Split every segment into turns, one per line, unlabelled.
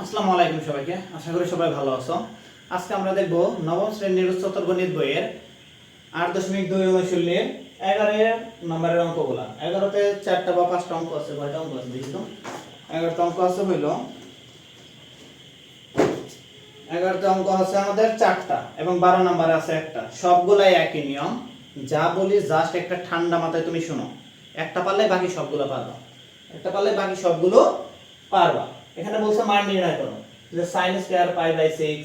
আসসালামু আলাইকুম সবাইকে, আশা করি সবাই ভালো আছো। আজকে আমরা দেখব নবম শ্রেণীর উচ্চতর গণিত বইয়ের 8.2 অনুশীলনীর 11 নম্বরের অঙ্কগুলা। 11তে 4টা বা 5টা অঙ্ক আছে, কয়টা অঙ্ক আছে দেখি তো। 11টা অঙ্ক আছে হইল 11টা অঙ্ক আছে আমাদের 4টা এবং 12 নম্বরে আছে একটা। সবগুলাই একই নিয়ম, যা বলি জাস্ট একটা ঠান্ডা মাথায় তুমি শোনো। একটা পারলে বাকি সবগুলো পারবা, একটা পারলে বাকি সবগুলো পারবা। এখানে বলছে মান নির্ণয় করো, যে sin square pi by 6,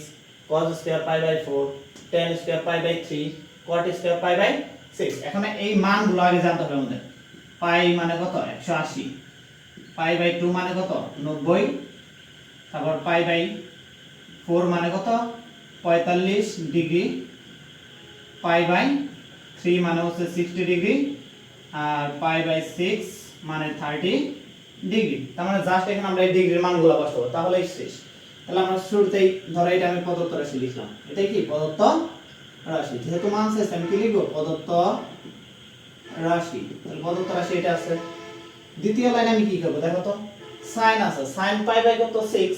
cos square pi by 4, tan square pi by 3, cot square pi by 6। এখানে এই মানগুলো আগে জানতে হবে আমাদের। পাই মানে কত? 180। পাই বাই 2 মানে কত? 90। তারপর পাই বাই 4 মানে কত? 45 ডিগ্রি। পাই বাই 3 মানে হচ্ছে 60 ডিগ্রি। আর পাই বাই 6 মানে 30 ডিগ্রি। তার মানে জাস্ট এখানে আমরা এই ডিগ্রির মানগুলো বসাবো, তাহলেই শেষ। তাহলে আমরা শুরুতেই ধরো এটা আমি প্রদত্ত রাশি লিখলাম। এটাই কি? প্রদত্ত রাশি। যেহেতু মান শেষ, আমি কি লিখবো? প্রদত্ত রাশি। তাহলে প্রদত্ত রাশি এটা আছে। দ্বিতীয় লাইনে আমি কি করব দেখো তো। sin আছে, sin পাই বাই কত? 6।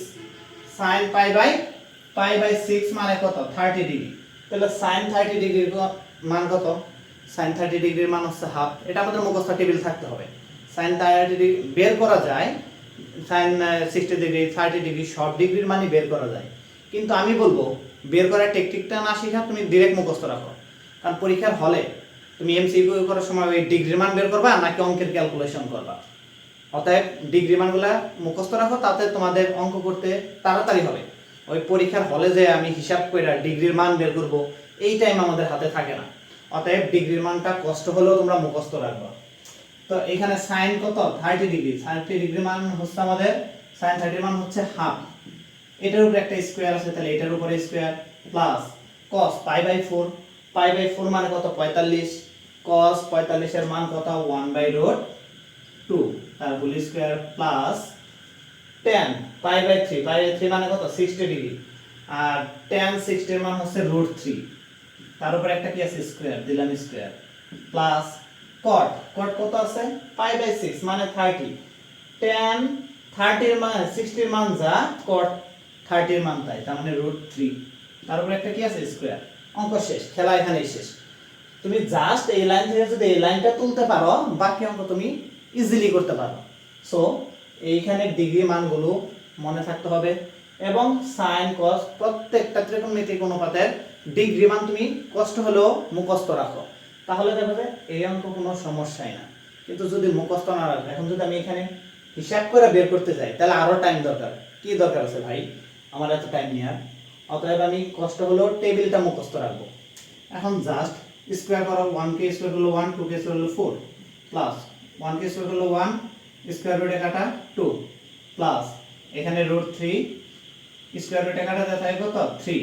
sin পাই বাই 6 মানে কত? 30 ডিগ্রি। তাহলে sin 30 ডিগ্রির মান কত? sin 30 ডিগ্রির মান হচ্ছে হাফ। এটা আমাদের মুখস্থ টেবিল থাকতে হবে। sin 30 ডিগ্রি বের করা যায়, sin 60 ডিগ্রি 30 ডিগ্রি সব ডিগ্রির মানই বের করা যায়। কিন্তু আমি বলবো বের করার টেকনিকটা না শিখা তুমি ডাইরেক্ট মুখস্থ রাখো। কারণ পরীক্ষার হলে তুমি এমসিকিউ করার সময় ওই ডিগ্রির মান বের করবা নাকি অঙ্কের ক্যালকুলেশন করবা। অতএব ডিগ্রি মানগুলা মুখস্থ রাখো, তাতে তোমাদের অঙ্ক করতে তাড়াতাড়ি হবে। ওই পরীক্ষার হলে যে আমি হিসাব করে ডিগ্রির মান বের করব, এই টাইম আমাদের হাতে থাকে না। অতএব ডিগ্রির মানটা কষ্ট হলেও তোমরা মুখস্থ রাখবা। তো এখানে sin কত? 30 ডিগ্রি। 30 ডিগ্রি মান হচ্ছে আমাদের, sin 30 মান হচ্ছে হাফ। এটার উপরে একটা স্কয়ার আছে, তাহলে এটার উপরে square plus cos pi by 4। Pi by 4 মানে কত? 45। cos 45 এর মান কত? 1/√2 তার whole square plus tan pi by 3। Pi by 3 মানে কত? 60 ডিগ্রি। আর tan 60 এর মান হচ্ছে √3। তার উপরে একটা কি আছে? স্কয়ার, দিলাম স্কয়ার প্লাস cot কত আছে? পাই বাই 6 মানে 30। tan 30 এর মান 60 এর মান যা, cot 30 এর মান তাই, তার মানে √3। তার উপরে একটা কি আছে? স্কয়ার। অঙ্ক শেষ, খেলা এখানেই শেষ। তুমি জাস্ট এই লাইন থেকে যদি এই লাইনটা তুলতে পারো, বাকি অঙ্ক তুমি ইজিলি করতে পারো। সো এইখানে ডিগ্রি মানগুলো মনে থাকতে হবে এবং sin cos প্রত্যেকটা ত্রিকোণমিতিক অনুপাতের ডিগ্রি মান তুমি কষ্ট হলেও মুখস্থ রাখো, তাহলে দেখো যে এই অঙ্ক কোনো সমস্যাই না। কিন্তু যদি মুখস্থ না রাখো, এখন যদি আমি এখানে হিসাব করে বের করতে যাই, তাহলে আরো টাইম দরকার। কি দরকার আছে ভাই আমার এত টাইম নেওয়ার? অতএব আমি কষ্ট হলেও টেবিলটা মুখস্থ রাখবো। এখন জাস্ট স্কয়ার করো। 1 কে স্কয়ার করলে 1, 2 কে স্কয়ার করলে 4 প্লাস 1 কে স্কয়ার করলে 1, স্কয়ার রুটে কাটা 2 প্লাস এখানে √3 স্কয়ার রুটে কাটা যায় কত? 3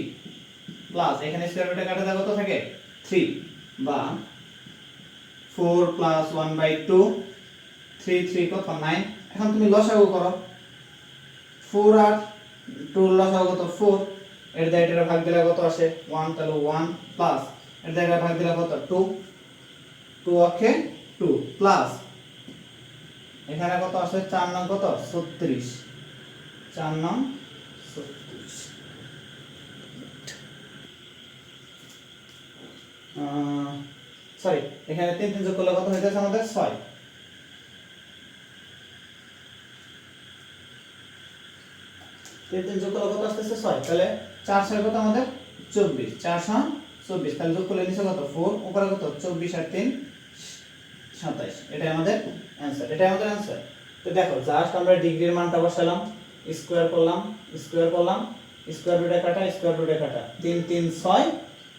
প্লাস এখানে স্কয়ার রুটে কাটা যায় কত থাকে? 3 বা 4 প্লাস 1/2 3 3 কত? 9। এখন তুমি লসাগু করো। 4 আর 2 লসাগু কত? 4। এর দ্বারা এটা ভাগ দিলে কত আসে? 1, তাহলে 1 প্লাস এর দ্বারা ভাগ দিলে কত? 2। 2 অক্ষে 2 প্লাস এখানে কত আসে? 4 নং কত? 36। 4 নং 36। সরি, এখানে 3 3 যোগ করলে কত হইতেছে আমাদের? 6। 3 3 যোগ করলে কত আসতেছে? 6। তাহলে 4 6 কত আমাদের? 24। 4 24। তাহলে যোগ করলে নিচে কত? 4, উপরে কত? 24 আর 3 27। এটাই আমাদের অ্যানসার। এটাই আমাদের অ্যানসার। তো দেখো জাস্ট আমরা ডিগ্রির মানটা বসালাম, স্কয়ার করলাম, স্কয়ার করলাম, স্কয়ার রুটে কাটা, স্কয়ার রুটে কাটা, 3 3 6,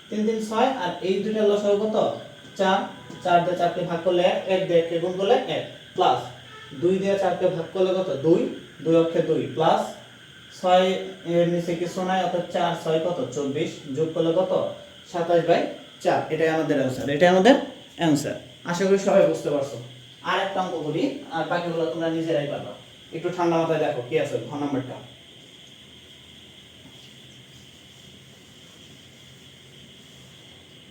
3 3 6। আর এই দুইটা লসাগু কত? 4। 4 দিয়ে 4 কে ভাগ করলে 1, 1 দিয়ে 1 কে গুণ করলে 1 প্লাস 2 দিয়ে 4 কে ভাগ করলে কত? 2, 2 অক্ষে 2 প্লাস 6 এর নিচে কিছু নাই, অর্থাৎ 4 6 কত? 24 যোগ করলে কত? 27/4। এটাই আমাদের অ্যানসার। এটাই আমাদের অ্যানসার। আশা করি সবাই বুঝতে পারছো। আর একটা অঙ্ক করি, আর বাকিগুলো তোমরা নিজেরাই পারবা। একটু ঠান্ডা মাথায় দেখো কি আছে ঘ নাম্বারটা।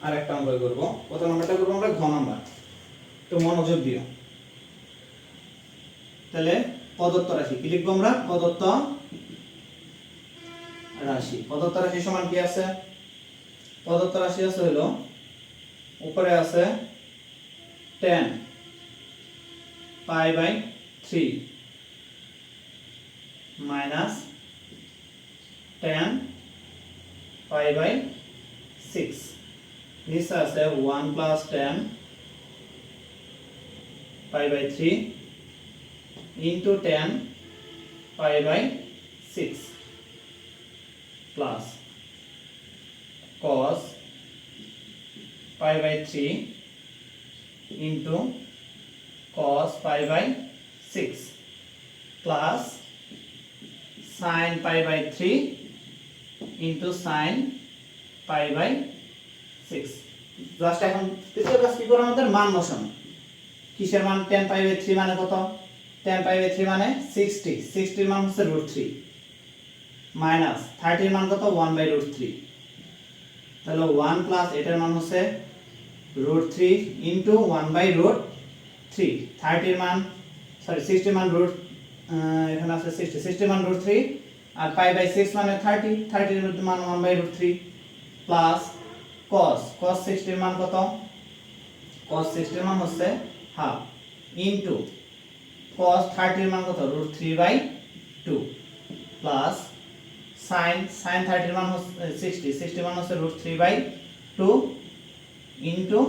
আর একটা অঙ্ক করব। কত নাম্বারটা করব আমরা? ঘ নাম্বার। একটু মনোযোগ দিও। তাহলে প্রদত্ত রাশি কি লিখবো আমরা? প্রদত্ত রাশি। প্রদত্ত রাশি সমান কি আছে? প্রদত্ত রাশি আছে হলো উপরে আছে tan pi by 3 minus tan pi by 6, নিচে আছে 1 plus tan pi by 3 into tan pi by 6 plus cos pi by 3 into cos pi by 6 plus sin pi by 3 into sin pi by 6। Just এখন তৃতীয় কাজ কি করে আমাদের মান বসানো। কিসের মান? tan পাই বাই 3 মানে কত? tan পাই বাই 3 মানে 60, 60 এর মান হচ্ছে √3 মাইনাস 30 এর মান কত? 1/√3। তাহলে 1 প্লাস এটার মান হচ্ছে √3 ইন্টু 1/√3। 30 এর মান সরি 60 এর মান এখানে আছে 60, 60 এর মান √3 আর পাই বাই 6 মানে 30, 30 এর মান 1/√3 প্লাস cos 60 এর মান কত? cos 60 এর মান হচ্ছে হাফ ইন্টু cos 30 এর মান কত? √3/2 প্লাস sin 30 এর মান হচ্ছে 60 এর মান হচ্ছে √3/2 ইন্টু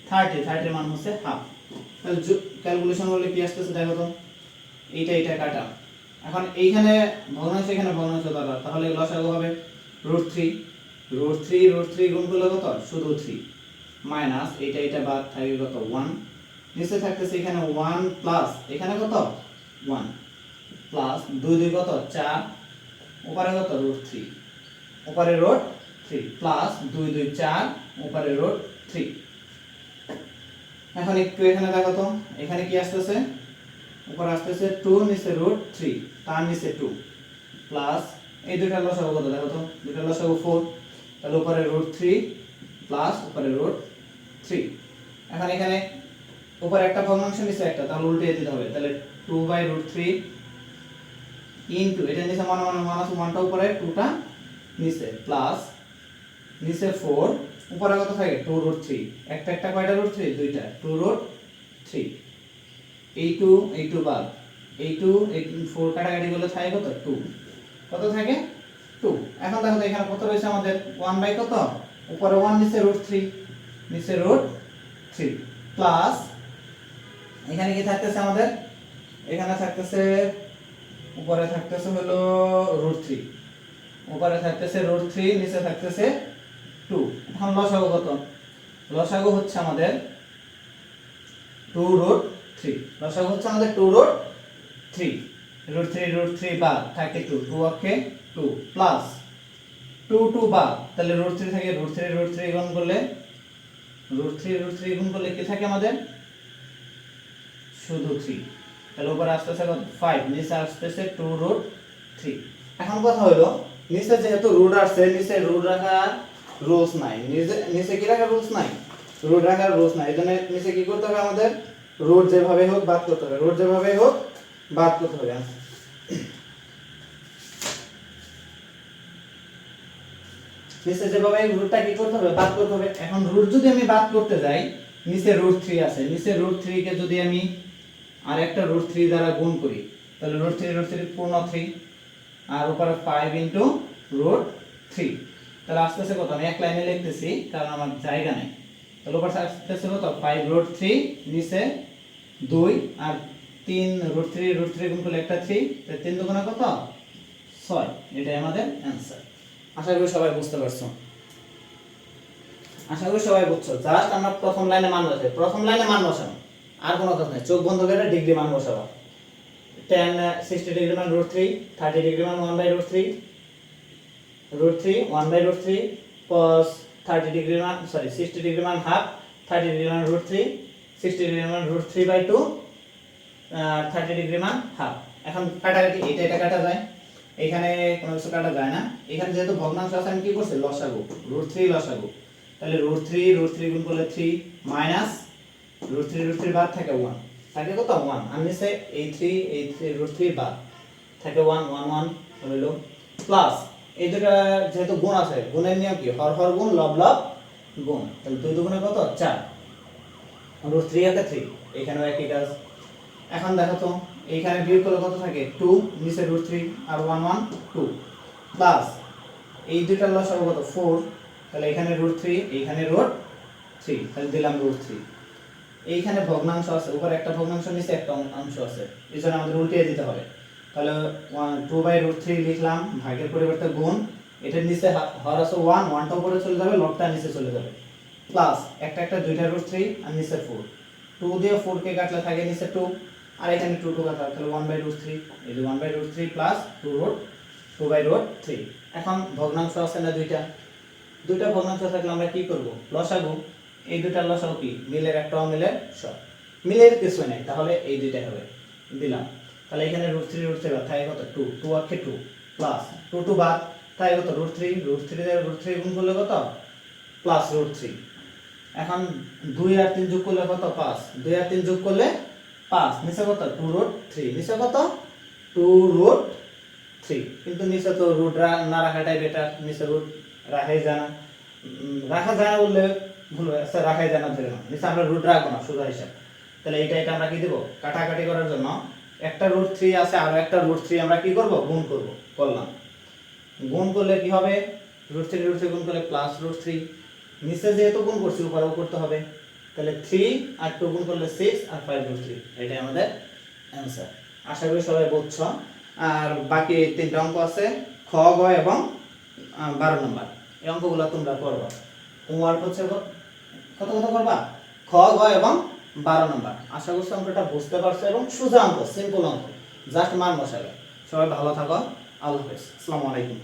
30 এর মান হচ্ছে হাফ। তাহলে ক্যালকুলেশন করলে কি আসতেছে দেখো তো, এইটা কাটা। এখন এইখানে ভগ্নাংশ এখানে ভগ্নাংশ দরকার, তাহলে লসাগু হবে √3 গুণ করলে কত? শুধু 3 মাইনাস এইটা বাদ থাকে কত? 1, নিচে থাকতেছে এখানে 1 প্লাস এখানে কত? 1 প্লাস 2 কত? 4, উপরে কত? √3, উপরে √3 প্লাস 2 4, উপরে √3। এখন একটু এখানে দেখো তো, এখানে কি আসতেছে? উপরে আসতেছে 2, নিচে √3, তার নিচে 2 প্লাস এই দুইটা লসাগু কত দেখো তো? দুইটা লসাগু 4, তাহলে উপরে √3 প্লাস উপরে √3। এখন এখানে উপরে একটা ভগ্নাংশ নিচে একটা, তাহলে উল্টে দিতে হবে। তাহলে 2/√3 ইনটু এটা নিচে মাইনাস 1টা উপরে 2টা নিচে প্লাস নিচে 4, উপরে কত থাকে? 2√3, একটা কয়টা √3? দুইটা, 2√3। এই 2 বাদ এই 4 কাটাকাটি করলে থাকে কত? 2, কত থাকে? 2। এখন দেখো তো এখানে কত রয়েছে আমাদের? 1 বাই কত? উপরে 1, নিচে √3, নিচে √3 প্লাস এখানে কি থাকতেছে আমাদের? এখানে থাকতেছে উপরে থাকতেছে হলো √3, উপরে থাকতেছে √3, নিচে থাকতেছে 2। এখন লসাগু কত? লসাগু হচ্ছে আমাদের 2√3, লসাগু হচ্ছে আমাদের 2√3, √3 বাদ থাকে 2 অক্ষে 2 প্লাস 2 বাদ, তাহলে √3 থেকে √3 গুণ করলে √3 গুণ করলে কি থাকে আমাদের? শুধু 3। তাহলে উপরে আসতেছে কত? 5, নিচে আসতেছে 2√3। এখন কথা হলো নিচে যেহেতু রুট আসছে, নিচে রুট রাখার রুলস নাই, নিচে কি রাখার রুলস নাই? রুট রাখার রুলস নাই। এজন্য নিচে কি করতে হবে আমাদের? রুট যেভাবে হোক বাদ করতে হবে, রুট যেভাবে হোক বাদ করতে হবে। নিচে যেভাবে রুটটা কি করতে হবে? বাদ করতে হবে। এখন রুট যদি আমি বাদ করতে যাই, নিচে √3 আছে, নিচে √3 কে যদি আমি আর একটা √3 দ্বারা গুণ করি, তাহলে √3 পূর্ণ 3 আর উপরে 5 ইনটু √3, তাহলে আসতেছে কত? আমি এক লাইনে লিখতেছি কারণ আমার জায়গা নেই। তাহলে উপরে আসতেছে কত? 5√3, নিচে 2 আর 3, √3 গুণ করলে একটা 3, তাহলে 3 দুগুণে কত? 6। এটাই আমাদের অ্যানসার। আশা করি সবাই বুঝতে পারছো। আশা করি সবাই বুঝছো। জাস্ট আমরা প্রথম লাইনে মান বসাই, প্রথম লাইনে মান বসানো, আর কোনো কাজ নাই। চোখ বন্ধ করে ডিগ্রি মান বসাবো। tan 60 ডিগ্রি মান √3, 30 ডিগ্রি মান 1/√3, √3 1/√3, cos 30 ডিগ্রি মান 60 ডিগ্রি মান হাফ, 30 ডিগ্রি মান √3, 60 ডিগ্রি মান √3/2, 30 ডিগ্রি মান হাফ। এখন কাটাকাটি এটা কাটা যায়, এখানে কোনো কিছু কাটা যায় না। এখানে যেহেতু ভগ্নাংশ আছে আমি কি করছি? লসাগু, √3 লসাগু। তাহলে √3 গুণ করলে 3 মাইনাস √3 বাদ থাকে 1, থাকে কত? 1 আর নিচে এই 3 √3 বাদ থাকে 1 হলো প্লাস এই দুটা যেহেতু গুণ আছে, গুণের নিয়ম কি, হর হর গুণ লব লব গুণ, তাহলে 2 দুগুণে কত 4, √3 একে 3, এখানেও একই কাজ। এখন দেখো তো এইখানে বিয়োগ করলে কত থাকে 2, নিচে √3 আর 1 1 2, প্লাস এই দুইটার লসাগু কত 4, তাহলে এখানে √3 এইখানে √3, তাহলে দিলাম √3। এইখানে ভগ্নাংশ আছে, উপরে একটা ভগ্নাংশ নিচে একটা অংশ আছে, এজন্য আমাদের উল্টিয়ে দিতে হবে। তাহলে 2/√3 লিখলাম, ভাগের পরিবর্তে গুণ, এটার নিচে হর আছে 1, 1টা উপরে চলে যাবে, লবটা নিচে চলে যাবে, প্লাস একটা একটা দুইটা √3 আর নিচে 4, 2 দিয়ে 4 কে কাটলে থাকে নিচে 2, আর এখানে 2 2 কাটা, তাহলে 1/√3, এই যে 1/√3 প্লাস 2/√3। এখন ভগ্নাংশ আছে না দুইটা ভগ্নাংশ থাকলে আমরা কি করব, লসাগু, এই দুইটার লসাগু কি, মিলের একটা অমিলের সব, মিলের কিছু নাই, তাহলে এই দুইটাই হবে, দিলাম। তাহলে এখানে √3 বাদ থাকে কত 2, 2 আর 2 প্লাস 2 2 বাদ থাকে কত √3, দিয়ে √3 গুণ করলে কত প্লাস √3। এখন 2 আর 3 যোগ করলে কত 5, 2 আর 3 যোগ করলে 5, নিচে কত 2√3, নিচে কত 2√3, কিন্তু নিচে তো রুট না রাখাটাই বেটার, নিচে রুট রাখাই যায় না, রাখা যায় না বললে ভুল হয়ে আছে, রাখাই যায় না ধরে না, নিচে আমরা রুট রাখবো না সোজা হিসাব। তাহলে এটা আমরা কি দেব, কাটাকাটি করার জন্য একটা √3 আছে আর একটা √3 আমরা কি করব, গুণ করব, করলাম। গুণ করলে কি হবে, √3 গুণ করলে প্লাস √3, নিচে যেহেতু গুণ করছি উপরেও করতে হবে, তাহলে 3 আর 2 গুণ করলে 6 আর 5√3, এটাই আমাদের অ্যানসার। আশা করি সবাই বুঝছো। আর বাকি 3টা অঙ্ক আছে, খ গ এবং 12 নম্বর, এই অঙ্কগুলো তোমরা করবা, হোমওয়ার্ক হচ্ছে কত কত করবা, খ গ এবং 12 নম্বর। আশা করছি অঙ্কটা বুঝতে পারছো এবং সোজা অঙ্ক, সিম্পল অঙ্ক, জাস্ট মান বসাবে। সবাই ভালো থাকো, আল্লাহ হাফেজ, আসসালামু আলাইকুম।